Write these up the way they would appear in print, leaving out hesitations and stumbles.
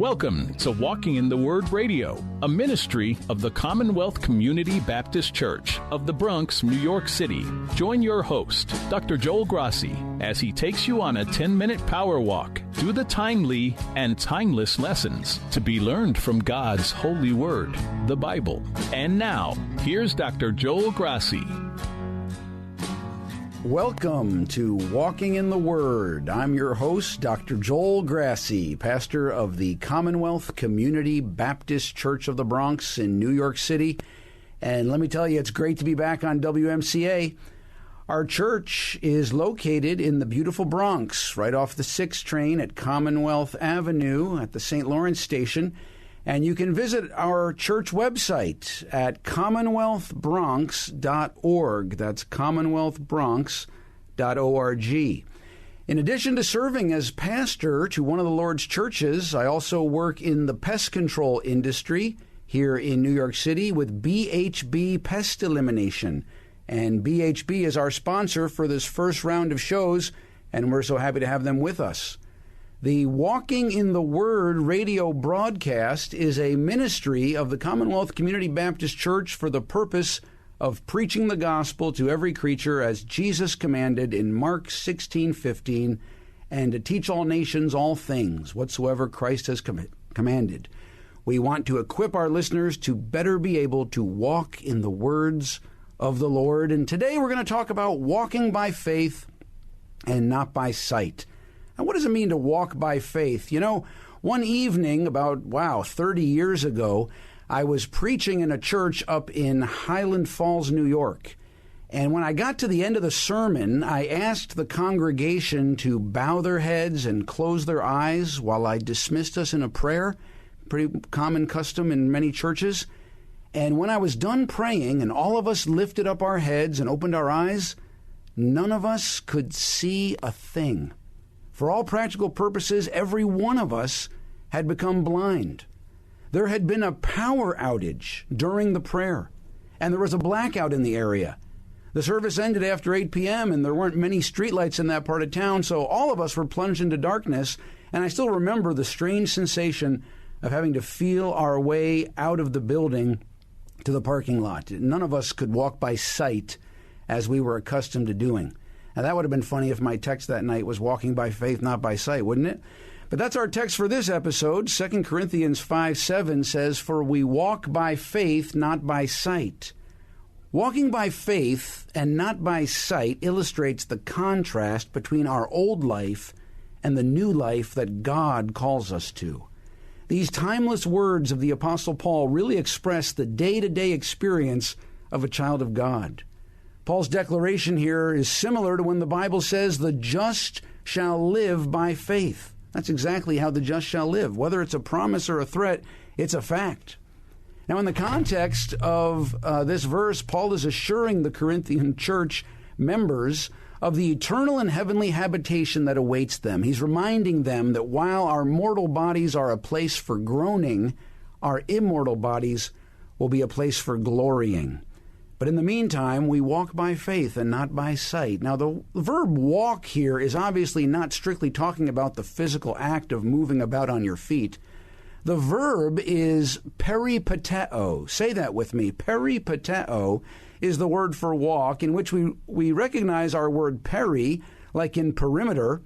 Welcome to Walking in the Word Radio, a ministry of the Commonwealth Community Baptist Church of the Bronx, New York City. Join your host, Dr. Joel Grassi, as he takes you on a 10-minute power walk through the timely and timeless lessons to be learned from God's holy word, the Bible. And now, here's Dr. Joel Grassi. Welcome to Walking in the Word. I'm your host, Dr. Joel Grassi, pastor of the Commonwealth Community Baptist Church of the Bronx in New York City. And let me tell you, it's great to be back on WMCA. Our church is located in the beautiful Bronx, right off the 6 train at Commonwealth Avenue at the St. Lawrence station. And you can visit our church website at commonwealthbronx.org. That's commonwealthbronx.org. In addition to serving as pastor to one of the Lord's churches, I also work in the pest control industry here in New York City with BHB Pest Elimination. And BHB is our sponsor for this first round of shows, and we're so happy to have them with us. The Walking in the Word radio broadcast is a ministry of the Commonwealth Community Baptist Church for the purpose of preaching the gospel to every creature as Jesus commanded in Mark 16:15, and to teach all nations all things whatsoever Christ has commanded. We want to equip our listeners to better be able to walk in the words of the Lord. And today we're going to talk about walking by faith and not by sight. Now, what does it mean to walk by faith? You know, one evening about, 30 years ago, I was preaching in a church up in Highland Falls, New York. And when I got to the end of the sermon, I asked the congregation to bow their heads and close their eyes while I dismissed us in a prayer. Pretty common custom in many churches. And when I was done praying and all of us lifted up our heads and opened our eyes, none of us could see a thing. For all practical purposes, every one of us had become blind. There had been a power outage during the prayer, and there was a blackout in the area. The service ended after 8 p.m., and there weren't many streetlights in that part of town, so all of us were plunged into darkness, and I still remember the strange sensation of having to feel our way out of the building to the parking lot. None of us could walk by sight as we were accustomed to doing. Now, that would have been funny if my text that night was walking by faith, not by sight, wouldn't it? But that's our text for this episode. 2 Corinthians 5:7 says, "For we walk by faith, not by sight." Walking by faith and not by sight illustrates the contrast between our old life and the new life that God calls us to. These timeless words of the Apostle Paul really express the day-to-day experience of a child of God. Paul's declaration here is similar to when the Bible says the just shall live by faith. That's exactly how the just shall live. Whether it's a promise or a threat, it's a fact. Now, in the context of this verse, Paul is assuring the Corinthian church members of the eternal and heavenly habitation that awaits them. He's reminding them that while our mortal bodies are a place for groaning, our immortal bodies will be a place for glorying. But in the meantime, we walk by faith and not by sight. Now, the verb walk here is obviously not strictly talking about the physical act of moving about on your feet. The verb is peripateo. Say that with me. Peripateo is the word for walk, in which we recognize our word peri, like in perimeter,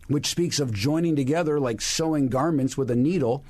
which speaks of joining together like sewing garments with a needle,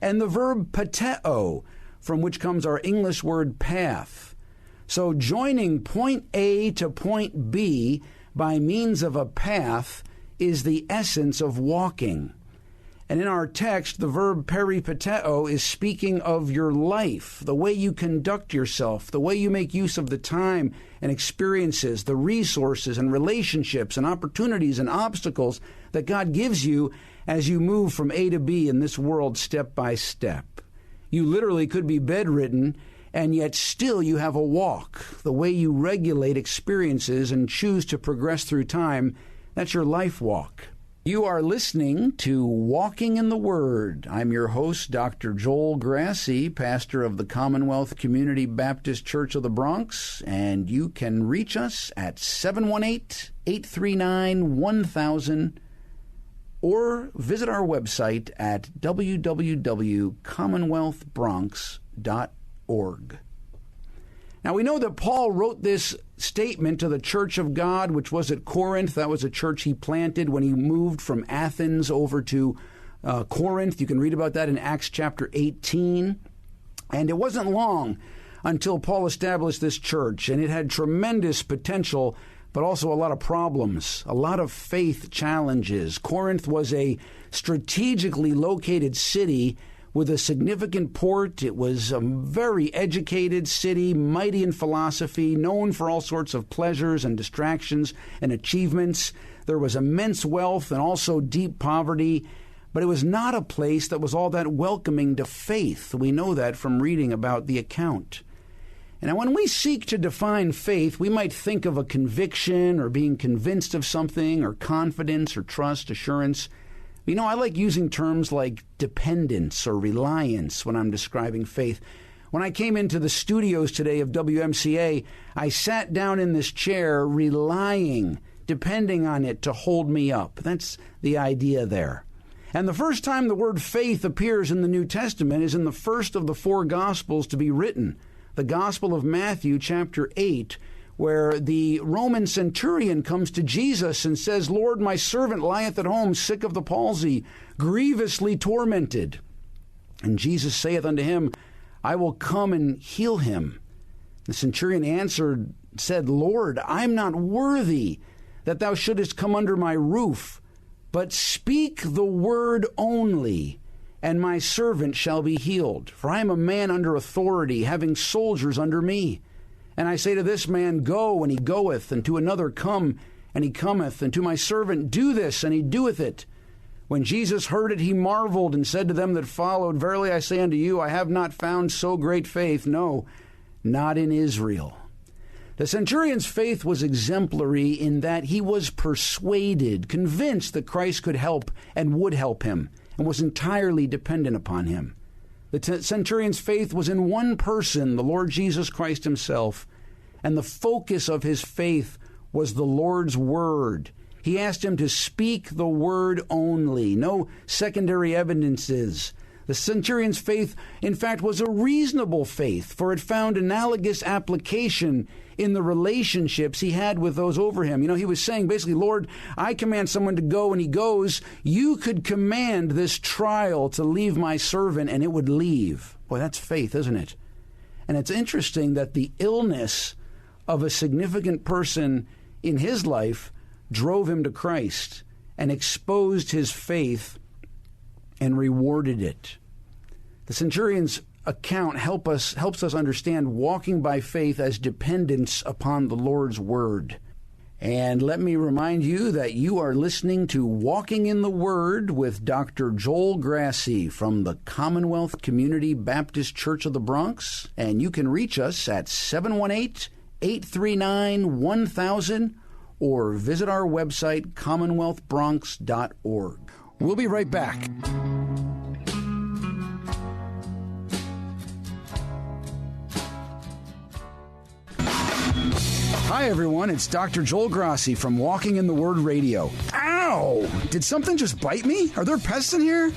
and the verb pateo, from which comes our English word path. So joining point A to point B by means of a path is the essence of walking. And in our text, the verb peripateo is speaking of your life, the way you conduct yourself, the way you make use of the time and experiences, the resources and relationships and opportunities and obstacles that God gives you as you move from A to B in this world step by step. You literally could be bedridden, and yet still you have a walk. The way you regulate experiences and choose to progress through time, that's your life walk. You are listening to Walking in the Word. I'm your host, Dr. Joel Grassi, pastor of the Commonwealth Community Baptist Church of the Bronx, and you can reach us at 718-839-1000 or visit our website at www.commonwealthbronx.org. Now, we know that Paul wrote this statement to the Church of God, which was at Corinth. That was a church he planted when he moved from Athens over to Corinth. You can read about that in Acts chapter 18. And it wasn't long until Paul established this church, and it had tremendous potential, but also a lot of problems, a lot of faith challenges. Corinth was a strategically located city with a significant port. It was a very educated city, mighty in philosophy, known for all sorts of pleasures and distractions and achievements. There was immense wealth and also deep poverty, but it was not a place that was all that welcoming to faith. We know that from reading about the account. And when we seek to define faith, we might think of a conviction or being convinced of something or confidence or trust, assurance. You know, I like using terms like dependence or reliance when I'm describing faith. When I came into the studios today of WMCA, I sat down in this chair relying, depending on it to hold me up. That's the idea there. And the first time the word faith appears in the New Testament is in the first of the four Gospels to be written, the Gospel of Matthew, chapter 8, where the Roman centurion comes to Jesus and says, "Lord, my servant lieth at home, sick of the palsy, grievously tormented." And Jesus saith unto him, "I will come and heal him." The centurion answered, said, "Lord, I am not worthy that thou shouldest come under my roof, but speak the word only, and my servant shall be healed. For I am a man under authority, having soldiers under me. And I say to this man, Go, and he goeth, and to another, Come, and he cometh, and to my servant, Do this, and he doeth it. When Jesus heard it, he marveled, and said to them that followed, Verily I say unto you, I have not found so great faith, no, not in Israel." The centurion's faith was exemplary in that he was persuaded, convinced that Christ could help and would help him, and was entirely dependent upon him. The centurion's faith was in one person, the Lord Jesus Christ himself, and the focus of his faith was the Lord's word. He asked him to speak the word only, no secondary evidences. The centurion's faith, in fact, was a reasonable faith, for it found analogous application in the relationships he had with those over him. You know, he was saying basically, Lord, I command someone to go, and he goes. You could command this trial to leave my servant, and it would leave. Boy, that's faith, isn't it? And it's interesting that the illness of a significant person in his life drove him to Christ and exposed his faith and rewarded it. The centurion's account helps us understand walking by faith as dependence upon the Lord's word. And let me remind you that you are listening to Walking in the Word with Dr. Joel Grassi from the Commonwealth Community Baptist Church of the Bronx, and you can reach us at 718-839-1000 or visit our website, commonwealthbronx.org. We'll be right back. Hi, everyone. It's Dr. Joel Grassi from Walking in the Word Radio. Ow! Did something just bite me? Are there pests in here?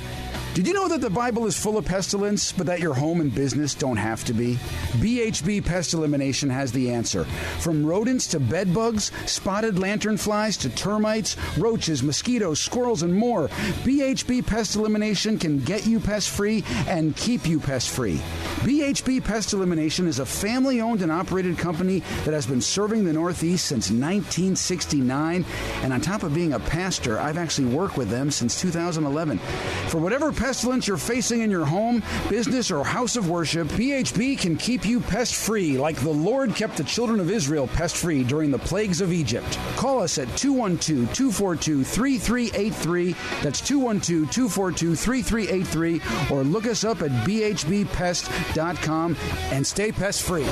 Did you know that the Bible is full of pestilence, but that your home and business don't have to be? BHB Pest Elimination has the answer. From rodents to bed bugs, spotted lanternflies to termites, roaches, mosquitoes, squirrels, and more, BHB Pest Elimination can get you pest-free and keep you pest-free. BHB Pest Elimination is a family-owned and operated company that has been serving the Northeast since 1969, and on top of being a pastor, I've actually worked with them since 2011. For whatever pestilence you're facing in your home, business, or house of worship, BHB can keep you pest-free like the Lord kept the children of Israel pest-free during the plagues of Egypt. Call us at 212-242-3383. That's 212-242-3383, or look us up at bhbpest.com and stay pest-free.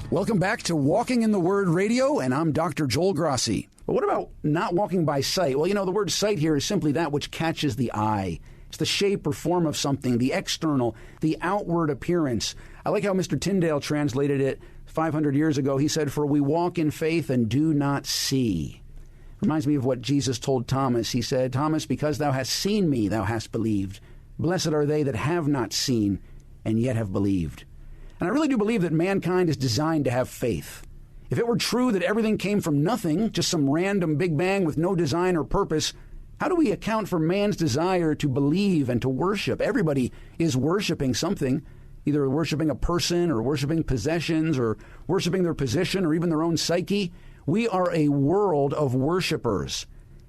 Welcome back to Walking in the Word Radio, and I'm Dr. Joel Grassi. But what about not walking by sight? Well, you know, the word sight here is simply that which catches the eye. It's the shape or form of something, the external, the outward appearance. I like how Mr. Tyndale translated it 500 years ago. He said, "For we walk in faith and do not see." Reminds me of what Jesus told Thomas. He said, "Thomas, because thou hast seen me, thou hast believed. Blessed are they that have not seen and yet have believed." And I really do believe that mankind is designed to have faith. If it were true that everything came from nothing, just some random Big Bang with no design or purpose, how do we account for man's desire to believe and to worship? Everybody is worshiping something, either worshiping a person or worshiping possessions or worshiping their position or even their own psyche. We are a world of worshipers,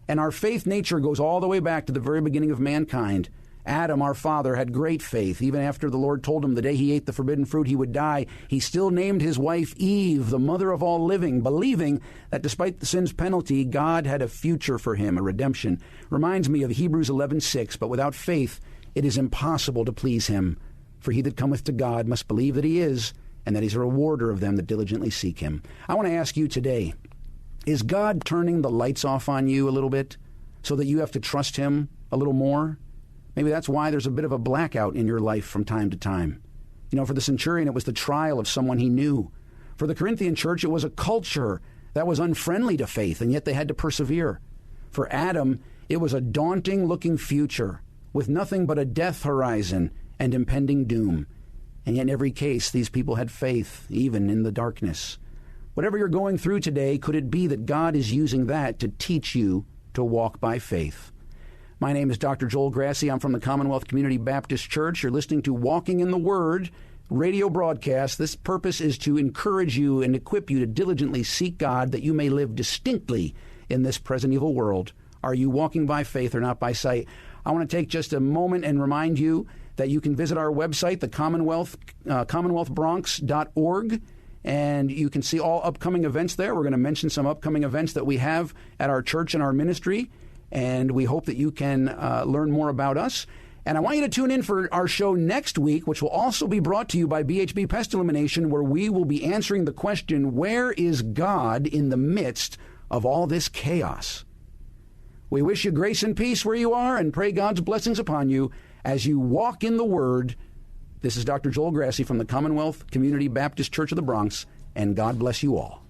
and our faith nature goes all the way back to the very beginning of mankind. Adam, our father, had great faith. Even after the Lord told him the day he ate the forbidden fruit he would die, he still named his wife Eve, the mother of all living, believing that despite the sin's penalty, God had a future for him, a redemption. Reminds me of Hebrews 11:6, "But without faith it is impossible to please him. For he that cometh to God must believe that he is, and that he's a rewarder of them that diligently seek him." I want to ask you today, is God turning the lights off on you a little bit so that you have to trust him a little more? Maybe that's why there's a bit of a blackout in your life from time to time. You know, for the centurion, it was the trial of someone he knew. For the Corinthian church, it was a culture that was unfriendly to faith, and yet they had to persevere. For Adam, it was a daunting-looking future with nothing but a death horizon and impending doom. And yet in every case, these people had faith, even in the darkness. Whatever you're going through today, could it be that God is using that to teach you to walk by faith? My name is Dr. Joel Grassi. I'm from the Commonwealth Community Baptist Church. You're listening to Walking in the Word radio broadcast. This purpose is to encourage you and equip you to diligently seek God that you may live distinctly in this present evil world. Are you walking by faith or not by sight? I want to take just a moment and remind you that you can visit our website, the Commonwealth, CommonwealthBronx.org, and you can see all upcoming events there. We're going to mention some upcoming events that we have at our church and our ministry, and we hope that you can learn more about us. And I want you to tune in for our show next week, which will also be brought to you by BHB Pest Elimination, where we will be answering the question, where is God in the midst of all this chaos? We wish you grace and peace where you are and pray God's blessings upon you as you walk in the Word. This is Dr. Joel Grassi from the Commonwealth Community Baptist Church of the Bronx, and God bless you all.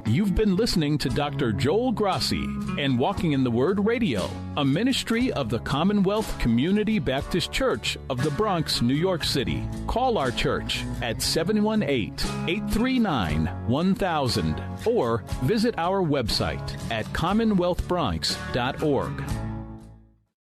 You've been listening to Dr. Joel Grassi and Walking in the Word Radio, a ministry of the Commonwealth Community Baptist Church of the Bronx, New York City. Call our church at 718-839-1000 or visit our website at commonwealthbronx.org.